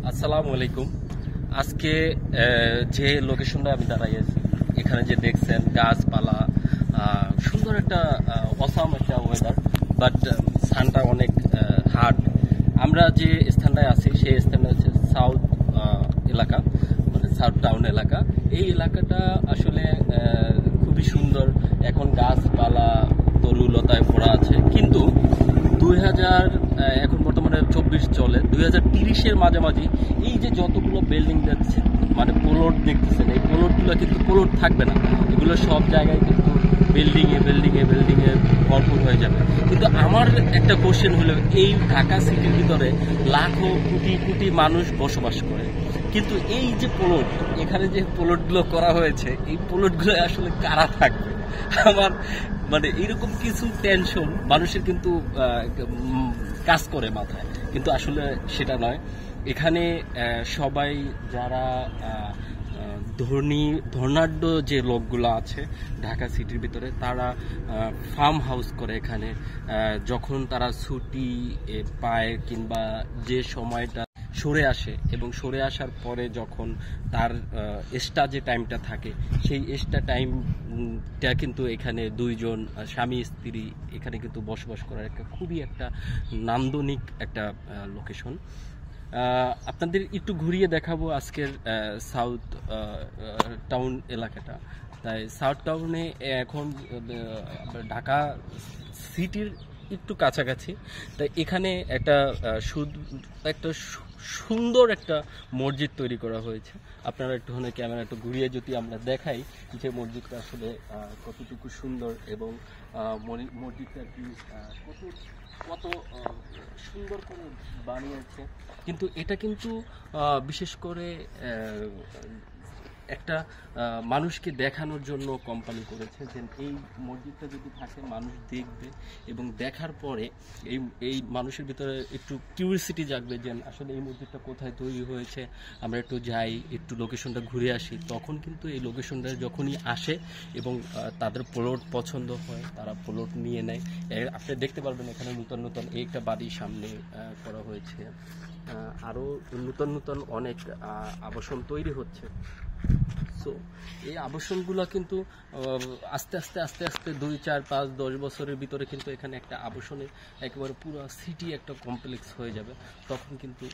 আসসালামু আলাইকুম। আজকে যে লোকেশনটা আমি দাঁড়াই আছি, এখানে যে দেখছেন গাছপালা, সুন্দর একটা অসাম একটা ওয়েদার, বাট সানটা অনেক হার্ড। আমরা যে স্থানটায় আছি সেই স্থানটা হচ্ছে সাউথ এলাকা, মানে সাউথ টাউন এলাকা। এই এলাকাটা আসলে খুবই সুন্দর। এখন গাছপালা তরুলতায় ভরা আছে, কিন্তু 2000 এখন বর্তমানে 24 চলে, 2030-এর মাঝামাঝি এই যে যতগুলো বিল্ডিং দেখছে, মানে প্লট দেখতেছেন, এই প্লটগুলো কিন্তু প্লট থাকবে না। এগুলো সব জায়গায় কিন্তু বিল্ডিংয়ে বিল্ডিংয়ে বিল্ডিংয়ে ভরপুর হয়ে যাবে। কিন্তু আমার একটা কোশ্চেন হলো, এই ঢাকা সিটির ভিতরে লাখো কোটি কোটি মানুষ বসবাস করে, কিন্তু এই যে প্লট, এখানে যে প্লটগুলো করা হয়েছে, এই প্লটগুলো আসলে কারা থাকবে? আমার মানে এরকম কিছু টেনশন মানুষের কিন্তু কাজ করে মাথায়, কিন্তু আসলে সেটা নয়। এখানে সবাই যারা ধনাঢ্য যে লোকগুলো আছে ঢাকা সিটির ভিতরে, তারা ফার্ম হাউস করে এখানে। যখন তারা ছুটি পায় কিংবা যে সময়টা সরে আসে, এবং সরে আসার পরে যখন তার এক্সট্রা যে টাইমটা থাকে, সেই এক্সট্রা টাইমটা কিন্তু এখানে দুইজন স্বামী স্ত্রী এখানে কিন্তু বসবাস করার একটা খুবই একটা নান্দনিক একটা লোকেশন। আপনাদের একটু ঘুরিয়ে দেখাবো আজকের সাউথ টাউন এলাকাটা। তাই সাউথ টাউনে এখন ঢাকা সিটির একটু কাছাকাছি, তাই এখানে একটা সুন্দর একটা মসজিদ তৈরি করা হয়েছে। আপনারা একটুখানি ক্যামেরা একটু ঘুরিয়ে যদি আমরা দেখাই যে মসজিদটা আসলে কতটুকু সুন্দর, এবং মসজিদটা কি কত কত সুন্দর করে বানিয়েছে। কিন্তু এটা কিন্তু বিশেষ করে একটা মানুষকে দেখানোর জন্য কোম্পানি করেছে, যে এই মসজিদটা যদি থাকে মানুষ দেখবে, এবং দেখার পরে এই মানুষের ভিতরে একটু কিউরিসিটি জাগবে যে আসলে এই মসজিদটা কোথায় তৈরি হয়েছে, আমরা একটু যাই, একটু লোকেশনটা ঘুরে আসি। তখন কিন্তু এই লোকেশনটা যখনই আসে এবং তাদের প্লট পছন্দ হয়, তারা প্লট নিয়ে নেয়। আপনি দেখতে পারবেন এখানে নতুন নতুন এই একটা বাড়ির সামনে করা হয়েছে, আরও নতুন নতুন অনেক আবাসন তৈরি হচ্ছে। সো এই আবাসনগুলো কিন্তু আস্তে আস্তে আস্তে আস্তে 2, 4, 5, 10 বছরের ভিতরে কিন্তু এখানে একটা আবাসনের একেবারে পুরো সিটি একটা কমপ্লেক্স হয়ে যাবে। তখন কিন্তু